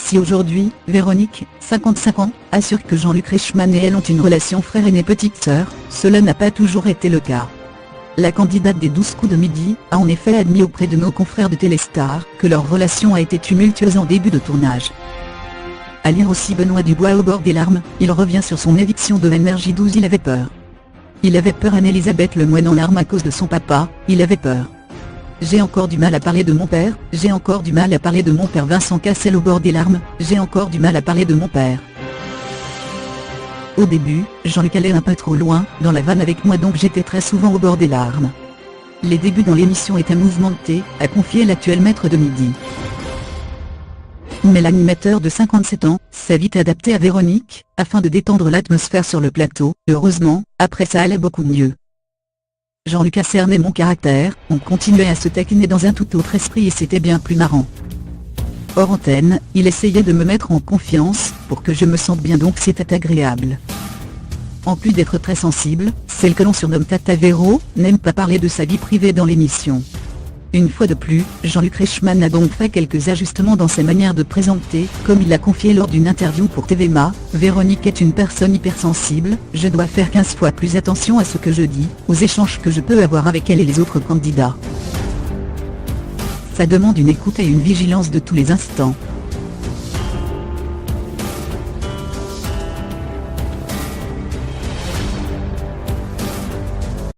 Si aujourd'hui, Véronique, 55 ans, assure que Jean-Luc Reichmann et elle ont une relation frère aîné petite sœur, cela n'a pas toujours été le cas. La candidate des 12 coups de midi a en effet admis auprès de nos confrères de Téléstar que leur relation a été tumultueuse en début de tournage. À lire aussi Benoît Dubois au bord des larmes, il revient sur son éviction de NRJ12. Il avait peur. Il avait peur. Anne-Elisabeth Lemoine en larmes à cause de son papa, il avait peur. J'ai encore du mal à parler de mon père, j'ai encore du mal à parler de mon père. Vincent Cassel au bord des larmes, j'ai encore du mal à parler de mon père. Au début, Jean-Luc allait un peu trop loin dans la vanne avec moi, donc j'étais très souvent au bord des larmes. Les débuts dans l'émission étaient mouvementés, a confié l'actuel maître de midi. Mais l'animateur de 57 ans s'est vite adapté à Véronique, afin de détendre l'atmosphère sur le plateau. Heureusement, après ça allait beaucoup mieux. Jean-Luc a cerné mon caractère, on continuait à se taquiner dans un tout autre esprit et c'était bien plus marrant. Hors antenne, il essayait de me mettre en confiance, pour que je me sente bien, donc c'était agréable. En plus d'être très sensible, celle que l'on surnomme Tata Véro, n'aime pas parler de sa vie privée dans l'émission. Une fois de plus, Jean-Luc Reichmann a donc fait quelques ajustements dans ses manières de présenter, comme il l'a confié lors d'une interview pour TVMA. Véronique est une personne hypersensible, je dois faire 15 fois plus attention à ce que je dis, aux échanges que je peux avoir avec elle et les autres candidats. Ça demande une écoute et une vigilance de tous les instants.